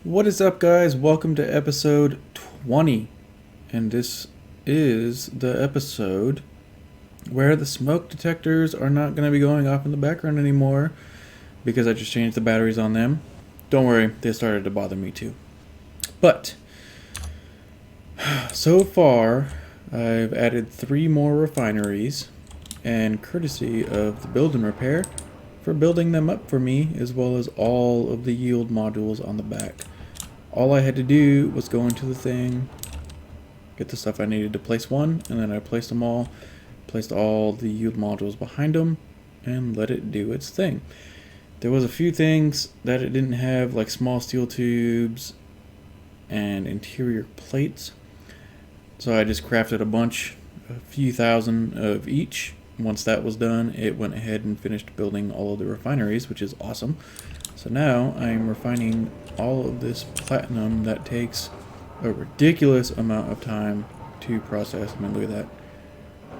What is up, guys? Welcome to episode 20. And this is the episode where the smoke detectors are not going to be going off in the background anymore because I just changed the batteries on them. Don't worry, they started to bother me too. But so far, I've added 3 more refineries, and courtesy of the build and repair for building them up for me, as well as all of the yield modules on the back. All I had to do was go into the thing, get the stuff I needed to place one, and then I placed them all, placed all the yield modules behind them, and let it do its thing. There was a few things that it didn't have, like small steel tubes and interior plates. So I just crafted a few thousand of each. Once that was done, it went ahead and finished building all of the refineries, which is awesome. So now I'm refining all of this platinum that takes a ridiculous amount of time to process. I mean, look at that.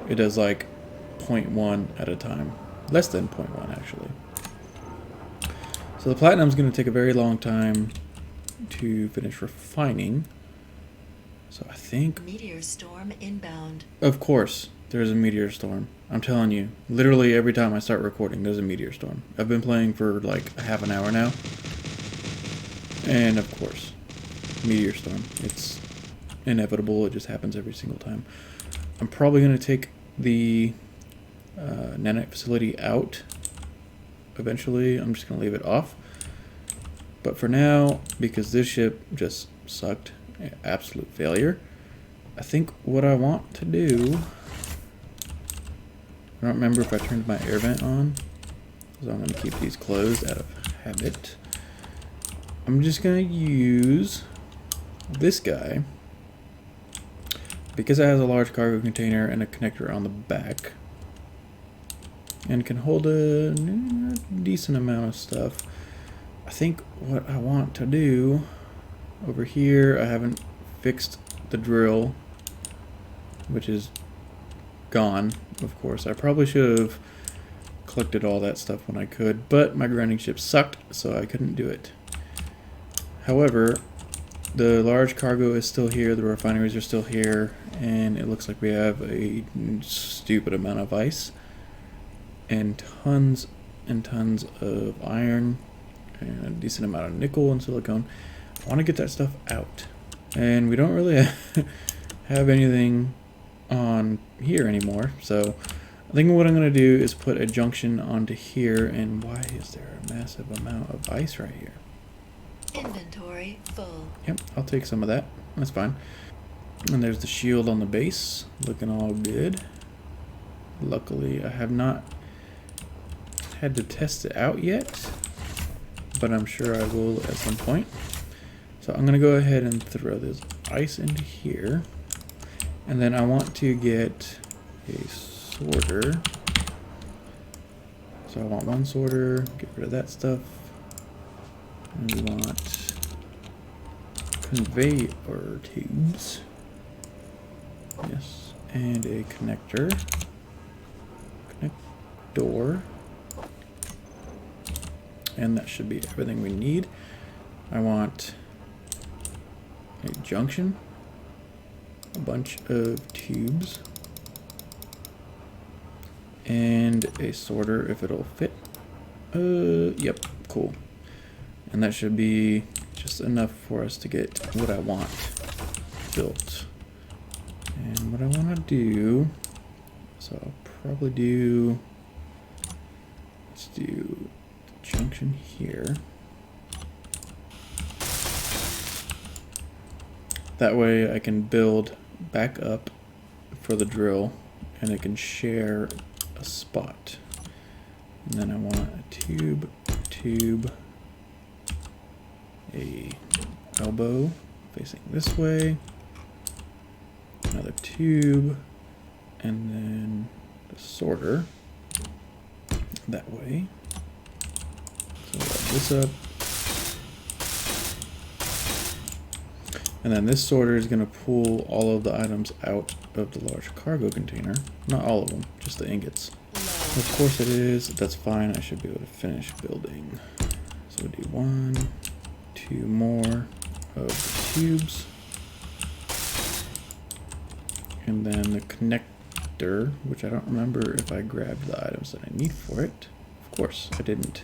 It does like 0.1 at a time. Less than 0.1 actually. So the platinum is going to take a very long time to finish refining. So I think... Meteor storm inbound. Of course, there's a meteor storm. I'm telling you, literally every time I start recording, there's a meteor storm. I've been playing for like a half an hour now. And of course, meteor storm. It's inevitable. It just happens every single time. I'm probably going to take the nanite facility out. Eventually, I'm just going to leave it off. But for now, because this ship just sucked, absolute failure, I think what I want to do... I don't remember if I turned my air vent on, so I'm going to keep these closed out of habit. I'm just going to use this guy, because it has a large cargo container and a connector on the back, and can hold a decent amount of stuff. I think what I want to do over here, I haven't fixed the drill, which is gone, of course. I probably should have collected all that stuff when I could, but my grinding ship sucked, so I couldn't do it. However, the large cargo is still here, the refineries are still here, and it looks like we have a stupid amount of ice and tons of iron and a decent amount of nickel and silicone. I want to get that stuff out, and we don't really have anything on here anymore, so I think what I'm going to do is put a junction onto here. And why is there a massive amount of ice right here? Inventory full. Yep, I'll take some of that. That's fine. And there's the shield on the base, looking all good. Luckily, I have not had to test it out yet, but I'm sure I will at some point. So I'm going to go ahead and throw this ice into here. And then I want to get a sorter. So I want one sorter, get rid of that stuff. And we want conveyor tubes. Yes, and a connector. Connector. And that should be everything we need. I want a junction, a bunch of tubes, and a sorter if it'll fit. Yep, cool. And that should be just enough for us to get what I want built. And what I want to do, so I'll probably do, let's do the junction here. That way I can build back up for the drill, and it can share a spot. And then I want a tube, a elbow facing this way, another tube, and then the sorter that way. So I'll this up. And then this sorter is going to pull all of the items out of the large cargo container. Not all of them, just the ingots. Of course it is. That's fine. I should be able to finish building. So we'll do 1, 2 more. of the tubes. And then the connector, which I don't remember if I grabbed the items that I need for it. Of course, I didn't.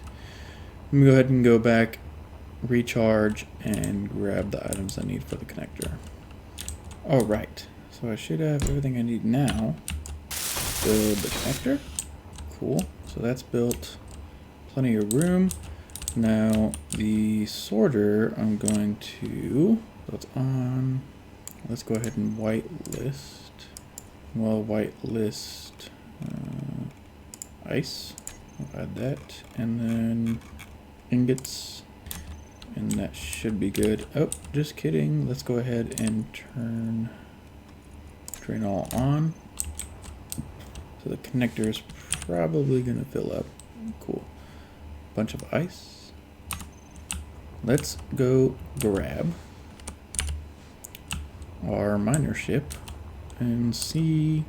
Let me go ahead and go back, recharge, and grab the items I need for the connector. Alright, so I should have everything I need now. Build the connector. Cool, so that's built. Plenty of room. Now, the sorter, I'm going to, so it's on, let's go ahead and whitelist. Well, whitelist ice. I'll add that. And then ingots. And that should be good. Oh, just kidding. Let's go ahead and drain all on. So the connector is probably going to fill up. Cool. Bunch of ice. Let's go grab our miner ship and see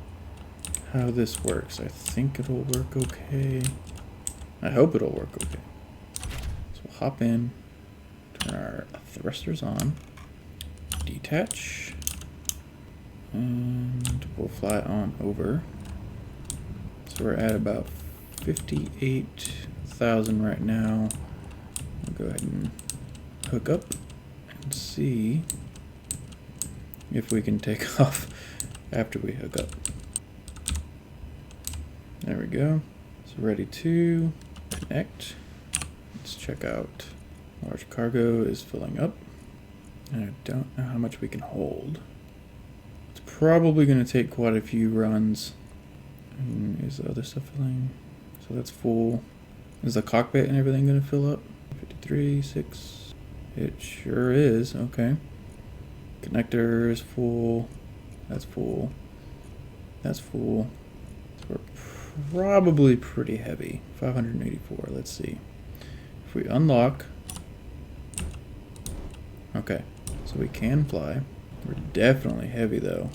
how this works. I think it'll work okay. I hope it'll work okay. So we'll hop in, turn our thrusters on, detach, and we'll fly on over. So we're at about 58,000 right now. I'll go ahead and hook up and see if we can take off after we hook up. There we go. So ready to connect. Let's check out. Large cargo is filling up. And I don't know how much we can hold. It's probably going to take quite a few runs. And is the other stuff filling? So that's full. Is the cockpit and everything going to fill up? 53, 6. It sure is. Okay. Connector is full. That's full. That's full. So we're probably pretty heavy. 584. Let's see. If we unlock. Okay. So we can fly. We're definitely heavy though.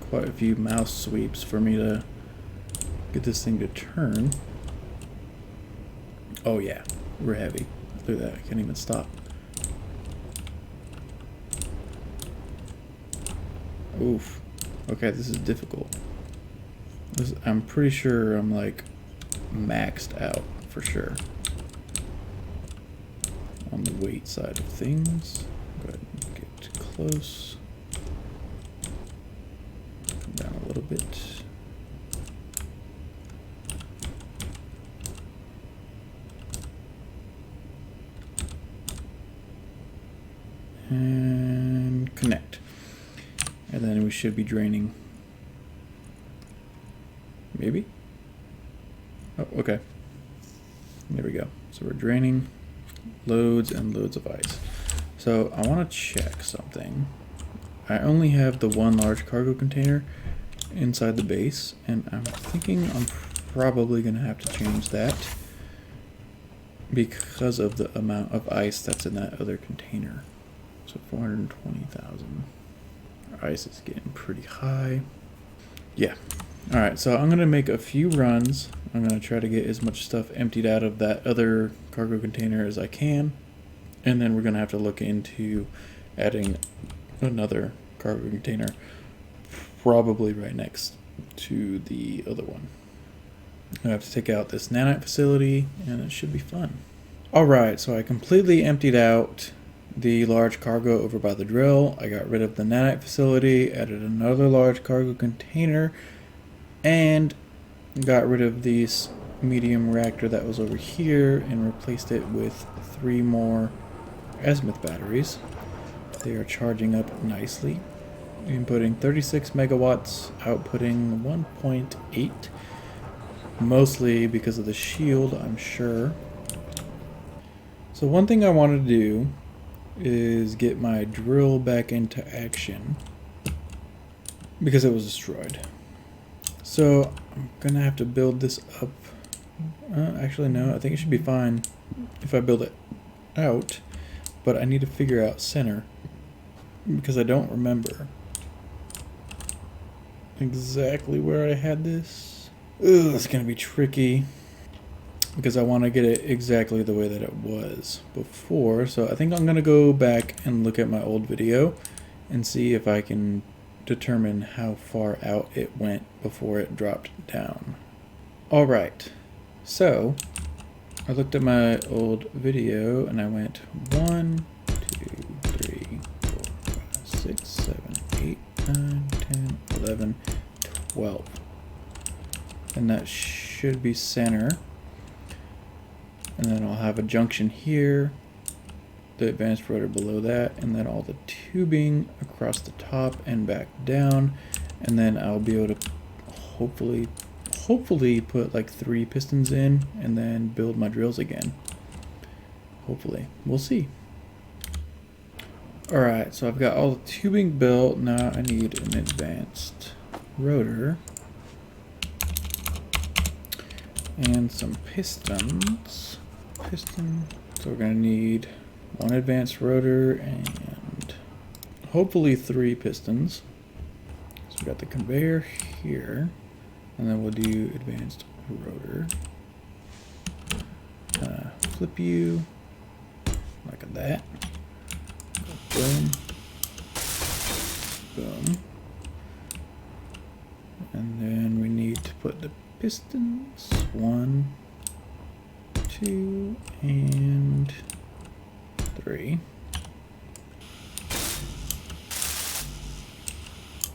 Quite a few mouse sweeps for me to get this thing to turn. Oh yeah. We're heavy. Look at that. I can't even stop. Oof. Okay, this is difficult. I'm pretty sure I'm like maxed out for sure. On the weight side of things. Go ahead and get close. Come down a little bit. And connect. And then we should be draining. Maybe? Oh, okay. There we go. So we're draining loads and loads of ice. So I want to check something. I only have the one large cargo container inside the base, and I'm thinking I'm probably going to have to change that because of the amount of ice that's in that other container. So 420,000. Our ice is getting pretty high. Yeah. Alright, so I'm going to make a few runs. I'm going to try to get as much stuff emptied out of that other cargo container as I can. And then we're going to have to look into adding another cargo container, probably right next to the other one. I have to take out this nanite facility, and it should be fun. Alright, so I completely emptied out the large cargo over by the drill. I got rid of the nanite facility, added another large cargo container, and got rid of this medium reactor that was over here and replaced it with 3 more azimuth batteries. They are charging up nicely. Inputting 36 megawatts, outputting 1.8, mostly because of the shield, I'm sure. So one thing I want to do is get my drill back into action because it was destroyed. So I'm gonna have to build this up. Actually no, I think it should be fine if I build it out, but I need to figure out center because I don't remember exactly where I had this. Ugh, it's gonna be tricky. because I want to get it exactly the way that it was before. So I think I'm going to go back and look at my old video and see if I can determine how far out it went before it dropped down. Alright, so I looked at my old video and I went 1, 2, 3, 4, 5, 6, 7, 8, 9, 10, 11, 12. And that should be center. And then I'll have a junction here, the advanced rotor below that, and then all the tubing across the top and back down. And then I'll be able to hopefully put like 3 pistons in and then build my drills again. Hopefully. We'll see. Alright, so I've got all the tubing built. Now I need an advanced rotor. And some pistons. So we're going to need 1 advanced rotor and hopefully 3 pistons. So we got the conveyor here, and then we'll do advanced rotor. Flip you like that. Boom. Boom. And then we need to put the pistons 1, 2, and 3.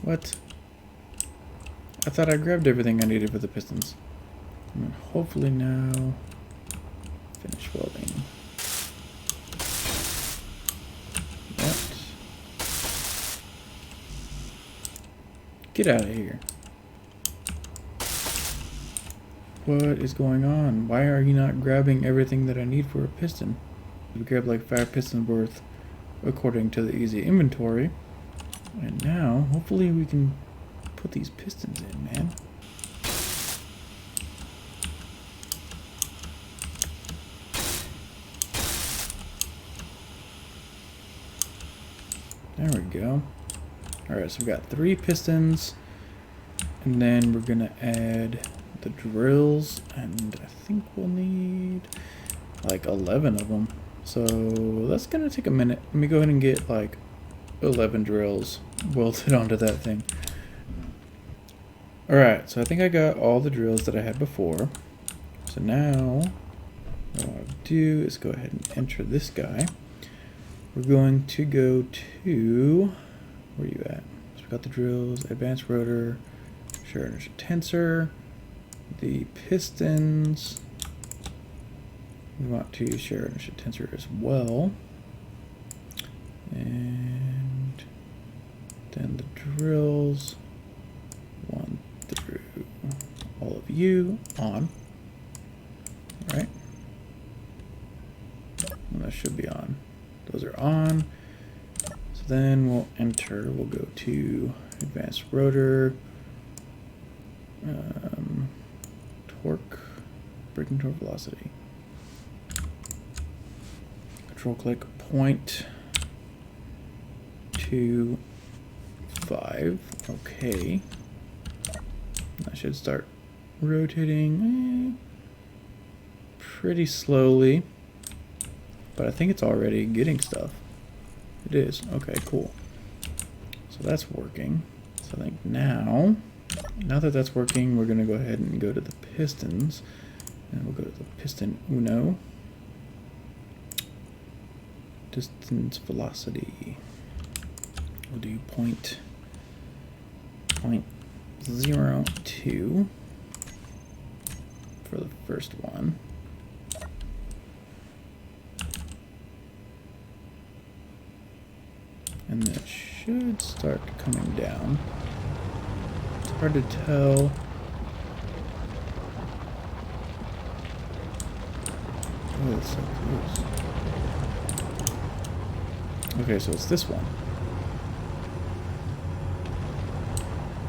What? I thought I grabbed everything I needed for the pistons. And hopefully now finish welding. What? Get out of here. What is going on? Why are you not grabbing everything that I need for a piston? We grabbed like 5 pistons worth according to the easy inventory. And now, hopefully we can put these pistons in, man. There we go. Alright, so we've got 3 pistons. And then we're gonna add the drills, and I think we'll need like 11 of them. So that's gonna take a minute. Let me go ahead and get like 11 drills welded onto that thing. Alright, so I think I got all the drills that I had before. So now what I'll do is go ahead and enter this guy. We're going to go to, where are you at? So we got the drills, advanced rotor, shear inertia tensor, the pistons. We want to use shear inertia tensor as well. And then the drills 1 through all of you on. Right? And that should be on. Those are on. So then we'll enter. We'll go to advanced rotor. Torque, braking torque velocity. Control click 0.25. Okay. I should start rotating pretty slowly, but I think it's already getting stuff. It is. Okay, cool. So that's working. So I think now that that's working, we're going to go ahead and go to the pistons. And we'll go to the piston uno. Distance velocity. We'll do point 0.02 for the first one. And that should start coming down. It's hard to tell. Oh, that's so close. Okay, so it's this one.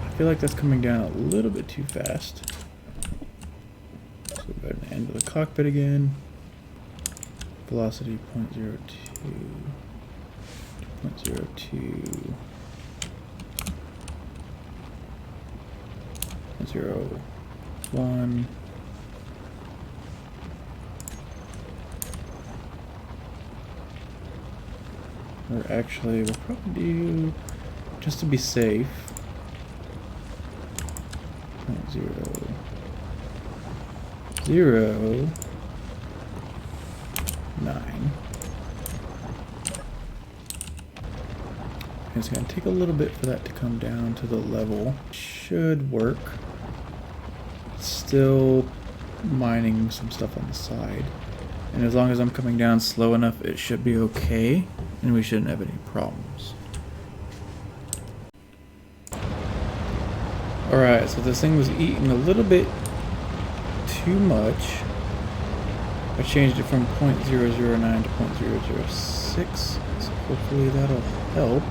I feel like that's coming down a little bit too fast. So we'll go ahead and end the cockpit again. Velocity 0.02. 0.02. 0.1. Or actually, we'll probably do, just to be safe, 0.009. It's going to take a little bit for that to come down to the level. Should work. Still mining some stuff on the side. And as long as I'm coming down slow enough, it should be okay. And we shouldn't have any problems. Alright, so this thing was eating a little bit too much. I changed it from 0.009 to 0.006. So hopefully that'll help.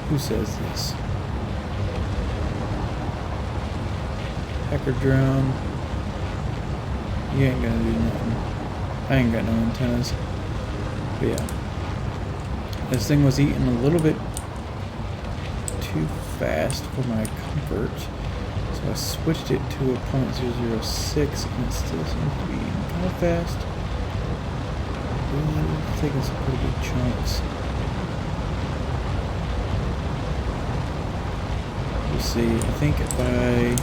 Who says this? Hacker drone. You ain't gonna do nothing. I ain't got no antennas. But yeah. This thing was eating a little bit too fast for my comfort. So I switched it to a 0.006 and it still seems to be eating kind of fast. It's taking some pretty big chunks. We'll see. I think if I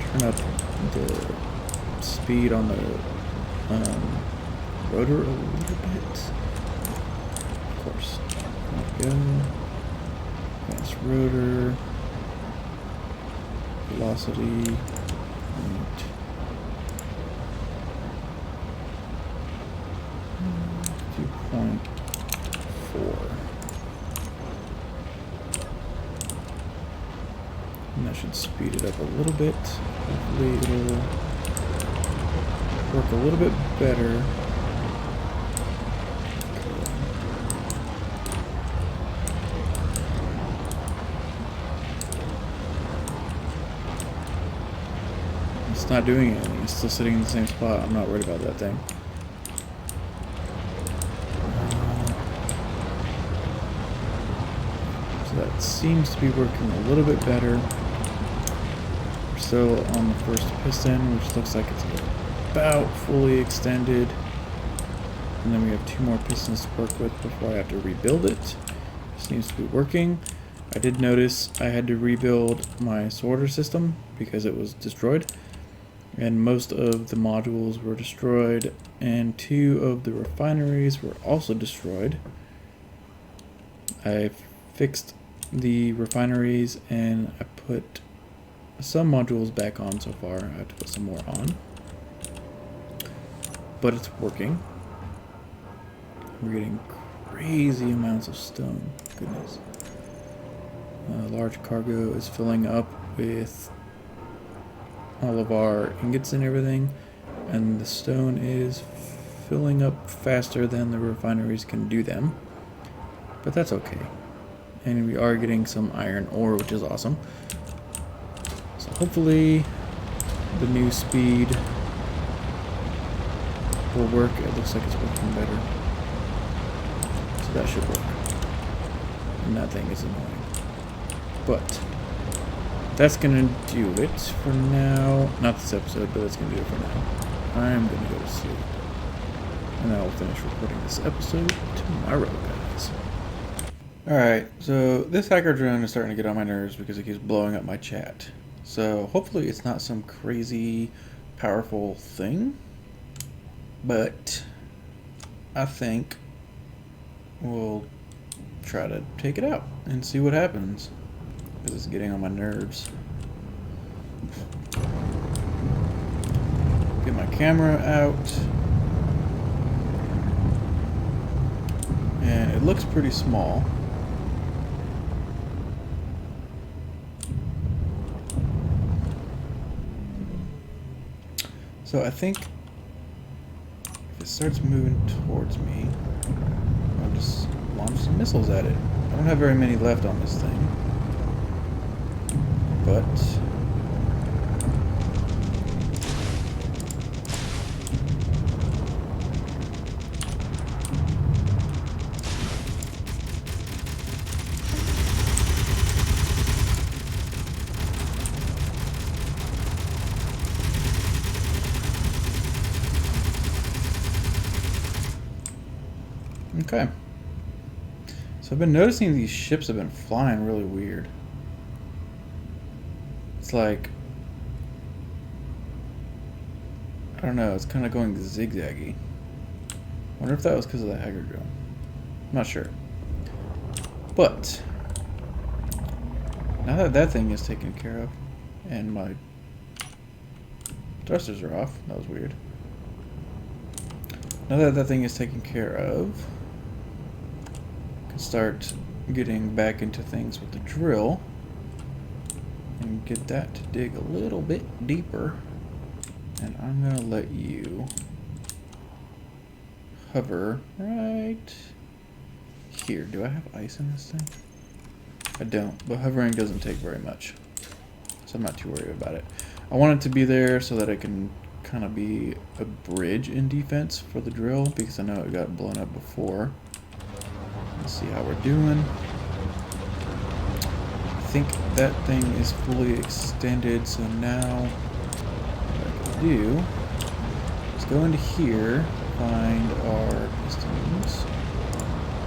turn up the speed on the rotor a little bit, of course, there we go. Advanced rotor, velocity, and 2.4. And that should speed it up a little bit. Hopefully it'll work a little bit better. It's not doing anything. It's still sitting in the same spot. I'm not worried about that thing. So that seems to be working a little bit better. We're still on the first piston, which looks like it's about fully extended. And then we have 2 more pistons to work with before I have to rebuild it. Seems to be working. I did notice I had to rebuild my sorter system because it was destroyed. And most of the modules were destroyed, and 2 of the refineries were also destroyed. I fixed the refineries and I put some modules back on so far. I have to put some more on. But it's working. We're getting crazy amounts of stone. Goodness. Large cargo is filling up with all of our ingots and everything, and the stone is filling up faster than the refineries can do them, but that's okay. And we are getting some iron ore, which is awesome. So hopefully the new speed will work. It looks like it's working better, so that should work. And that thing is annoying, but that's gonna do it for now. Not this episode, but that's gonna do it for now. I'm gonna go to sleep. And I will finish recording this episode tomorrow, guys. Alright, so this hacker drone is starting to get on my nerves because it keeps blowing up my chat. So hopefully it's not some crazy powerful thing. But I think we'll try to take it out and see what happens. Because it's getting on my nerves. Get my camera out. And it looks pretty small. So I think if it starts moving towards me, I'll just launch some missiles at it. I don't have very many left on this thing. But Okay. So I've been noticing these ships have been flying really weird. It's like, I don't know, it's kind of going zigzaggy. Wonder if that was because of the Haggard drone. I'm not sure. But now that that thing is taken care of, and my thrusters are off, that was weird. Now that that thing is taken care of, I can start getting back into things with the drill and get that to dig a little bit deeper. And I'm gonna let you hover right here. Do I have ice in this thing? I don't, but hovering doesn't take very much, so I'm not too worried about it. I want it to be there so that it can kind of be a bridge in defense for the drill, because I know it got blown up before. Let's see how we're doing. I think that thing is fully extended, so now what I can do is go into here, find our pistons.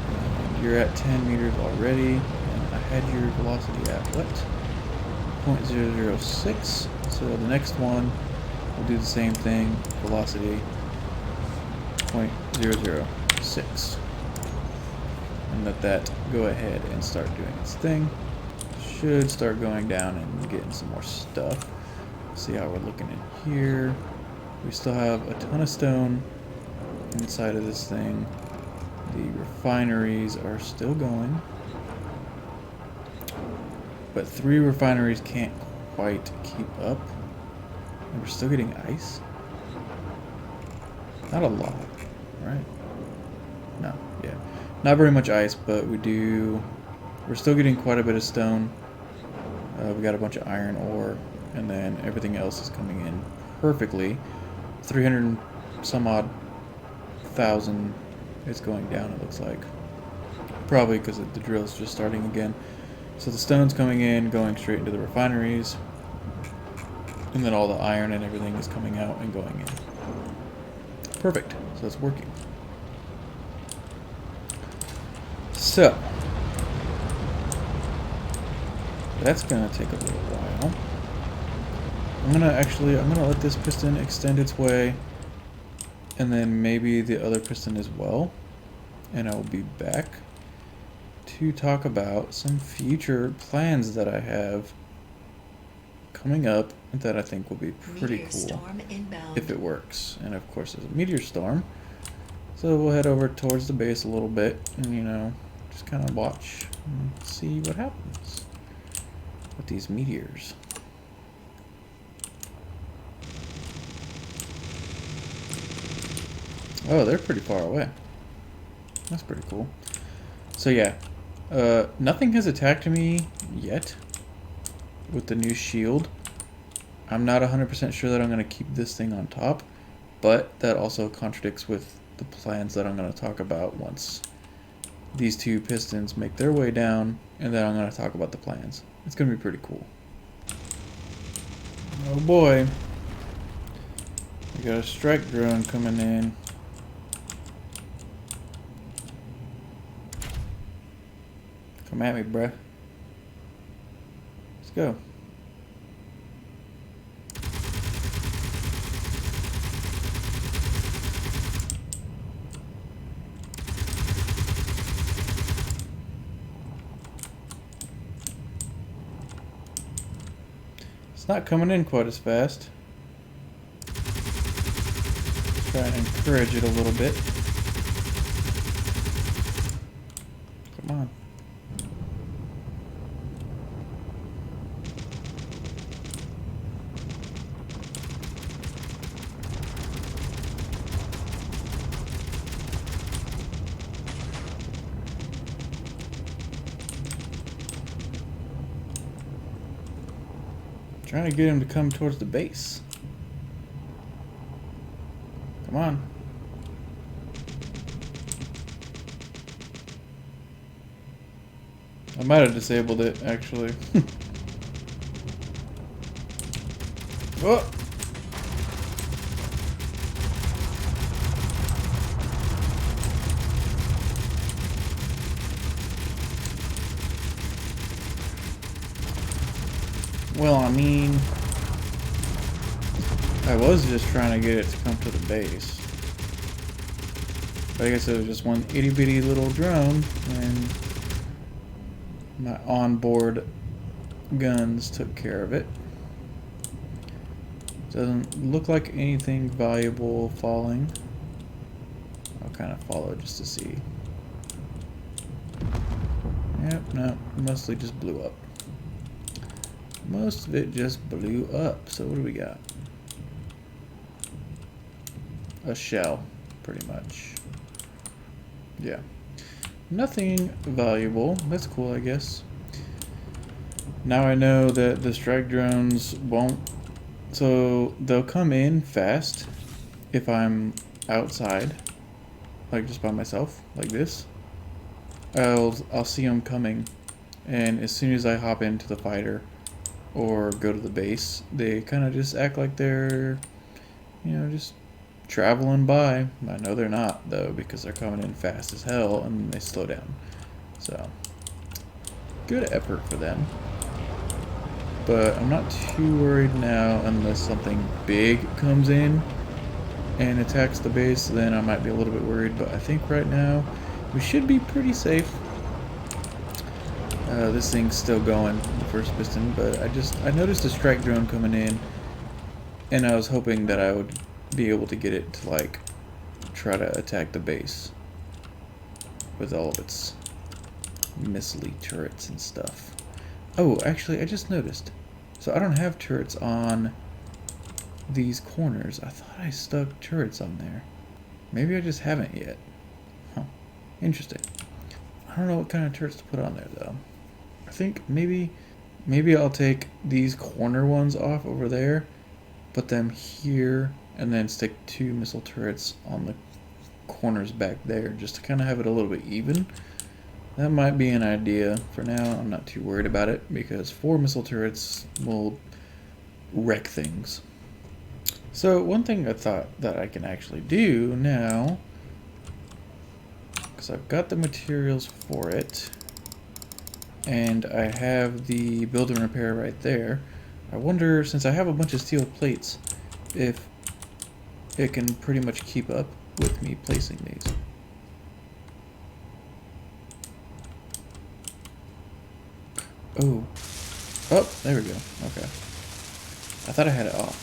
And you're at 10 meters already, and I had your velocity at what? 0.006. So the next one will do the same thing, velocity 0.006. And let that go ahead and start doing its thing. Should start going down and getting some more stuff. See how we're looking in here. We still have a ton of stone inside of this thing. The refineries are still going, but 3 refineries can't quite keep up. And we're still getting ice. Not a lot, right? No, yeah. Not very much ice, but we're still getting quite a bit of stone. We got a bunch of iron ore, and then everything else is coming in perfectly. 300 and some odd thousand is going down, it looks like. Probably because the drill's just starting again. So the stone's coming in, going straight into the refineries. And then all the iron and everything is coming out and going in. Perfect. So it's working. So that's gonna take a little while. I'm gonna let this piston extend its way, and then maybe the other piston as well. And I will be back to talk about some future plans that I have coming up that I think will be pretty Meteor cool storm inbound. if it works. And of course there's a meteor storm, so we'll head over towards the base a little bit and, you know, just kind of watch and see what happens with these meteors. Oh, they're pretty far away. That's pretty cool. So yeah, nothing has attacked me yet with the new shield. I'm not 100% sure that I'm going to keep this thing on top, but that also contradicts with the plans that I'm going to talk about once these 2 pistons make their way down, and then I'm going to talk about the plans. It's going to be pretty cool. Oh boy. We got a strike drone coming in. Come at me, bruh. Let's go. It's not coming in quite as fast. Try and encourage it a little bit. Come on. Trying to get him to come towards the base. Come on. I might have disabled it, actually. Oh! Well, I mean, I was just trying to get it to come to the base. But I guess it was just one itty bitty little drone, and my onboard guns took care of it. Doesn't look like anything valuable falling. I'll kind of follow just to see. Yep, no, mostly just blew up. Most of it just blew up. So what do we got? A shell, pretty much. Yeah. Nothing valuable. That's cool, I guess. Now I know that the strike drones won't... So they'll come in fast if I'm outside. Like just by myself, like this. I'll see them coming. And as soon as I hop into the fighter or go to the base, they kind of just act like they're, you know, just traveling by. I know they're not, though, because they're coming in fast as hell and they slow down. So, good effort for them. But I'm not too worried now unless something big comes in and attacks the base. Then I might be a little bit worried, but I think right now we should be pretty safe. This thing's still going, the first piston, but I noticed a strike drone coming in, and I was hoping that I would be able to get it to, like, try to attack the base with all of its missile turrets and stuff. Oh, actually, I just noticed. So I don't have turrets on these corners. I thought I stuck turrets on there. Maybe I just haven't yet. Huh. Interesting. I don't know what kind of turrets to put on there, though. I think maybe I'll take these corner ones off over there, put them here, and then stick 2 missile turrets on the corners back there, just to kind of have it a little bit even. That might be an idea. For now, I'm not too worried about it, because 4 missile turrets will wreck things. So one thing I thought that I can actually do now, because I've got the materials for it, and I have the build and repair right there. I wonder, since I have a bunch of steel plates, if it can pretty much keep up with me placing these. Oh, there we go. Okay. I thought I had it off.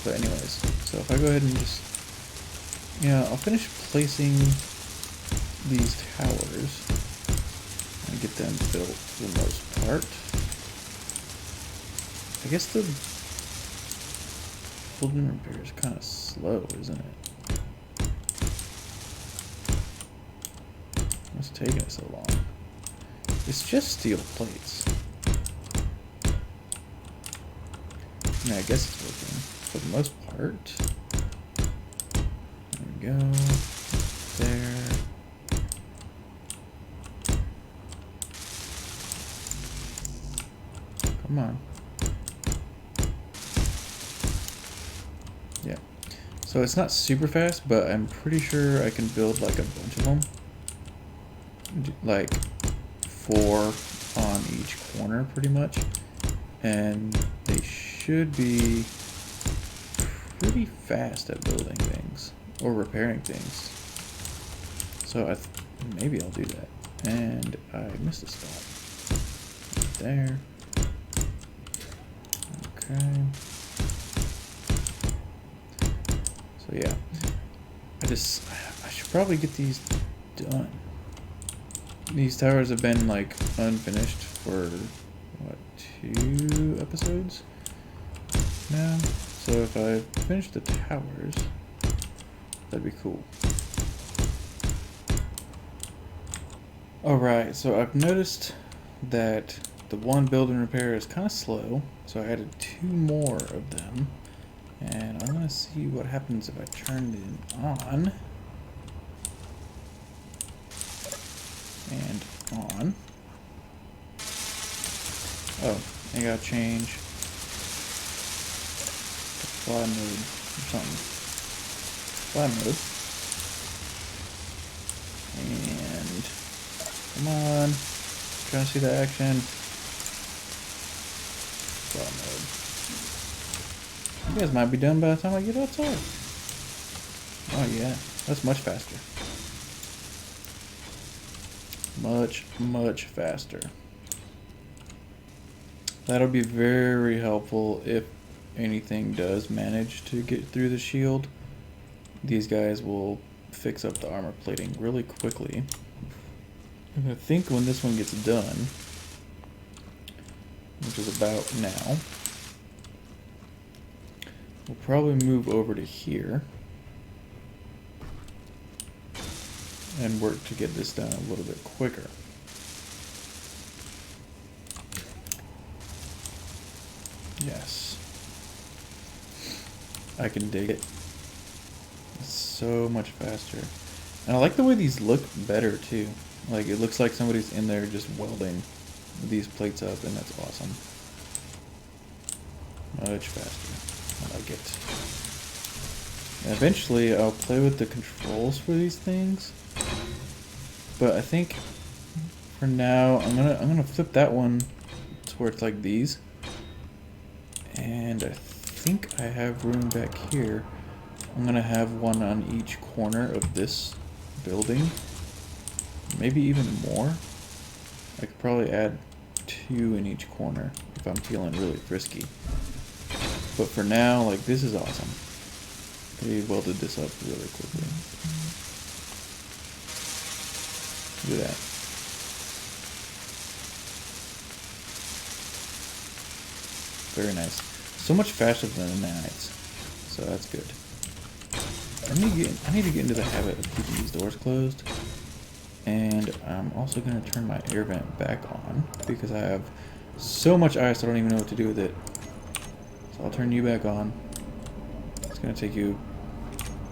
But anyways, so if I go ahead and just, I'll finish placing these towers and get them built for the most part. I guess the building repair is kind of slow, isn't it? What's taking it so long? It's just steel plates. Yeah, I guess it's working for the most part. There we go. There. Come on. Yeah. So it's not super fast, but I'm pretty sure I can build like a bunch of them. Like 4 on each corner pretty much. And they should be pretty fast at building things or repairing things. So maybe I'll do that. And I missed a spot. Right there. Okay. So yeah, I should probably get these done. These towers have been like unfinished for what, 2 episodes now. So if I finish the towers, that'd be cool. Alright, so I've noticed that the one build and repair is kind of slow, so I added 2 more of them, and I'm gonna see what happens if I turn it on and on. Oh, I gotta change fly mode or something. Fly mode. And come on, trying to see the action. You guys might be done by the time I get outside. Oh yeah, that's much faster. Much faster. That'll be very helpful if anything does manage to get through the shield. These guys will fix up the armor plating really quickly. And I think when this one gets done, which is about now, we'll probably move over to here and work to get this done a little bit quicker. Yes. I can dig it. It's so much faster. And I like the way these look better too. Like it looks like somebody's in there just welding these plates up, and that's awesome. Much faster. I like it. And eventually I'll play with the controls for these things. But I think for now I'm gonna flip that one to where it's like these. And I think I have room back here. I'm gonna have one on each corner of this building. Maybe even more. I could probably add 2 in each corner if I'm feeling really frisky. But for now, like, this is awesome. They welded this up really quickly. Look at that. Very nice. So much faster than the nanites. So that's good. I need to get into the habit of keeping these doors closed. And I'm also going to turn my air vent back on because I have so much ice I don't even know what to do with it. So I'll turn you back on. It's going to take you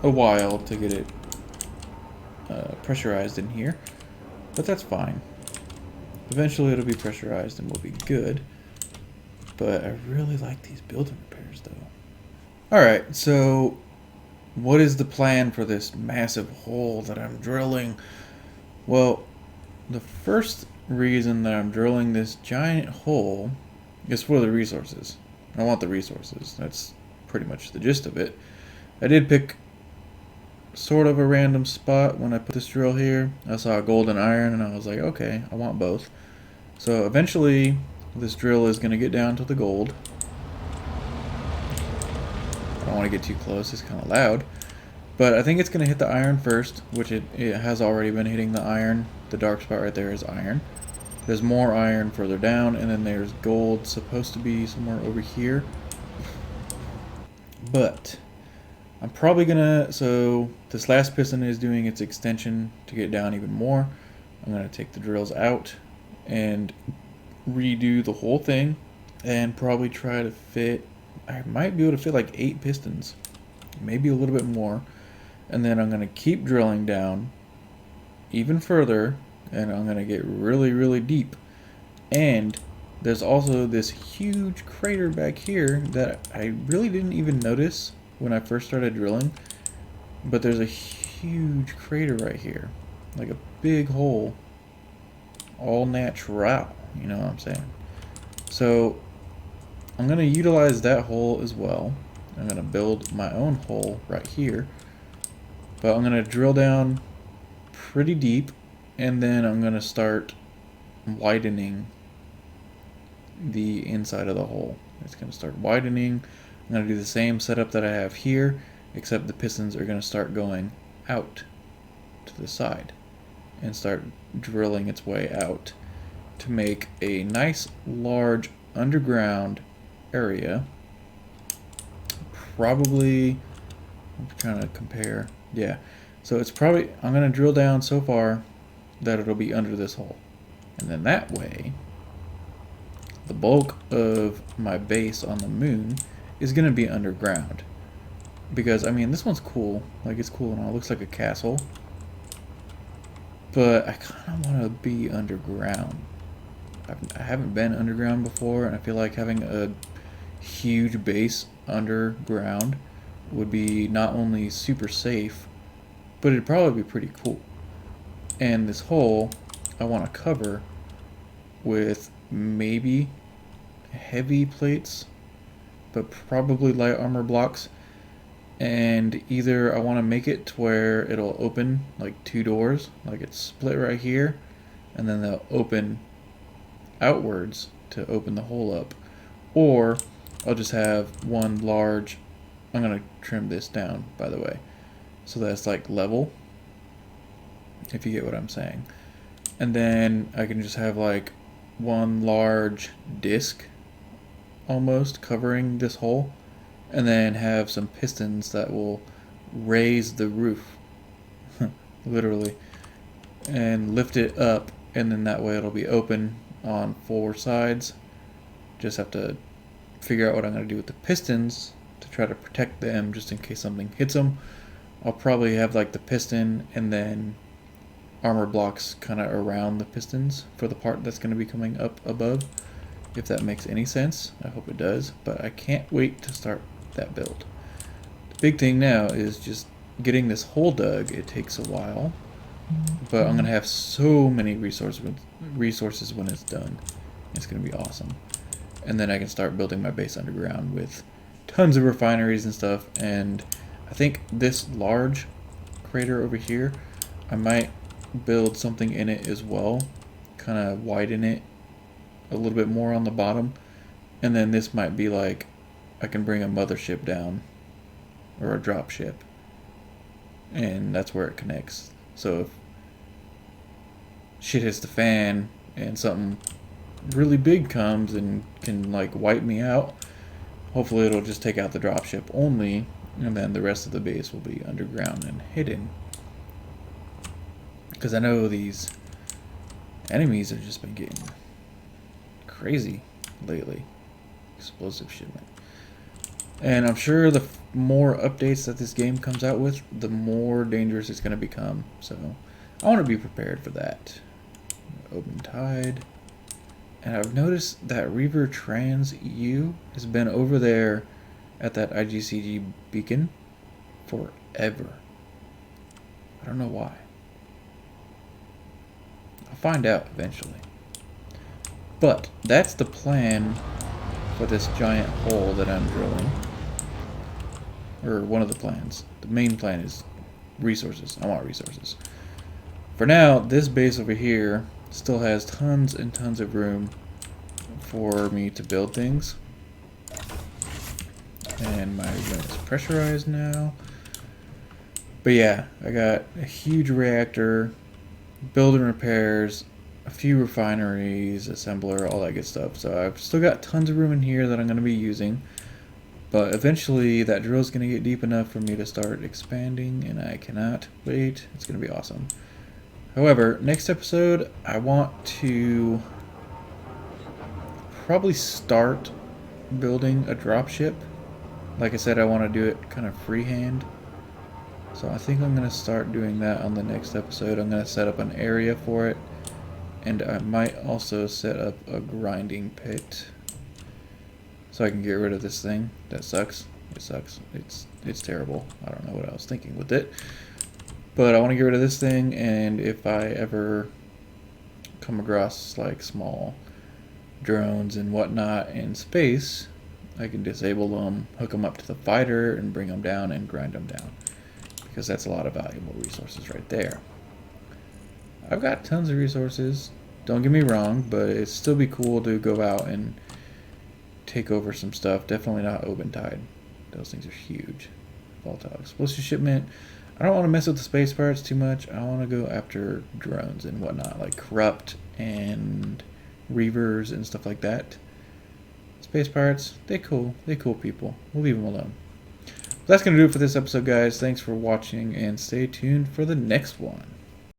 a while to get it pressurized in here, but that's fine. Eventually it'll be pressurized and we'll be good. But I really like these building repairs though. Alright, so what is the plan for this massive hole that I'm drilling? Well, the first reason that I'm drilling this giant hole is for the resources. I want the resources. That's pretty much the gist of it. I did pick sort of a random spot when I put this drill here. I saw a golden iron and I was like, okay, I want both. So eventually this drill is going to get down to the gold. I don't want to get too close, it's kind of loud. But I think it's going to hit the iron first, which it has already been hitting the iron. The dark spot right there is iron. There's more iron further down, and then there's gold supposed to be somewhere over here. But I'm probably going to, so this last piston is doing its extension to get down even more. I'm going to take the drills out and redo the whole thing and probably try to fit, I might be able to fit like 8 pistons, maybe a little bit more. And then I'm going to keep drilling down even further, and I'm going to get really, really deep. And there's also this huge crater back here that I really didn't even notice when I first started drilling. But there's a huge crater right here, like a big hole, all natural, you know what I'm saying? So I'm going to utilize that hole as well. I'm going to build my own hole right here. But I'm going to drill down pretty deep, and then I'm going to start widening the inside of the hole. It's going to start widening. I'm going to do the same setup that I have here, except the pistons are going to start going out to the side and start drilling its way out to make a nice large underground area. Probably, I'm trying to compare. Yeah, so it's probably, I'm going to drill down so far that it'll be under this hole. And then that way, the bulk of my base on the moon is going to be underground. Because, I mean, this one's cool. Like, it's cool and all. It looks like a castle. But I kind of want to be underground. I haven't been underground before, and I feel like having a huge base underground would be not only super safe, but it'd probably be pretty cool. And this hole I want to cover with maybe heavy plates, but probably light armor blocks. And either I want to make it to where it'll open like 2 doors, like it's split right here, and then they'll open outwards to open the hole up, or I'll just have one large. I'm gonna trim this down, by the way, so that's like level, if you get what I'm saying. And then I can just have like one large disc almost covering this hole, and then have some pistons that will raise the roof literally, and lift it up, and then that way it'll be open on 4 sides. Just have to figure out what I'm going to do with the pistons to try to protect them just in case something hits them. I'll probably have like the piston and then armor blocks kind of around the pistons for the part that's going to be coming up above, if that makes any sense. I hope it does, but I can't wait to start that build. The big thing now is just getting this hole dug. It takes a while, but I'm going to have so many resources when it's done. It's going to be awesome. And then I can start building my base underground with tons of refineries and stuff. And I think this large crater over here, I might build something in it as well, kind of widen it a little bit more on the bottom. And then this might be like, I can bring a mothership down, or a drop ship, and that's where it connects. So if shit hits the fan and something really big comes and can like wipe me out, hopefully it'll just take out the dropship only, and then the rest of the base will be underground and hidden. Because I know these enemies have just been getting crazy lately. Explosive shipment. And I'm sure the more updates that this game comes out with, the more dangerous it's going to become. So I want to be prepared for that. Open Tide. And I've noticed that Reaver Trans EU has been over there at that IGCG beacon forever. I don't know why. I'll find out eventually. But that's the plan for this giant hole that I'm drilling. Or one of the plans. The main plan is resources. I want resources. For now, this base over here still has tons and tons of room for me to build things. And my room is pressurized now. But yeah, I got a huge reactor, building repairs, a few refineries, assembler, all that good stuff. So I've still got tons of room in here that I'm going to be using. But eventually that drill is going to get deep enough for me to start expanding, and I cannot wait. It's going to be awesome. However, next episode, I want to probably start building a dropship. Like I said, I want to do it kind of freehand. So I think I'm going to start doing that on the next episode. I'm going to set up an area for it. And I might also set up a grinding pit, so I can get rid of this thing. That sucks. It sucks. It's terrible. I don't know what I was thinking with it. But I want to get rid of this thing, and if I ever come across like small drones and whatnot in space, I can disable them, hook them up to the fighter, and bring them down and grind them down. Because that's a lot of valuable resources right there. I've got tons of resources, don't get me wrong, but it'd still be cool to go out and take over some stuff. Definitely not Open Tide. Those things are huge. Volatile explosive shipment. I don't want to mess with the space pirates too much. I want to go after drones and whatnot, like Corrupt and Reavers and stuff like that. Space pirates, they cool. They cool people. We'll leave them alone. But that's going to do it for this episode, guys. Thanks for watching, and stay tuned for the next one.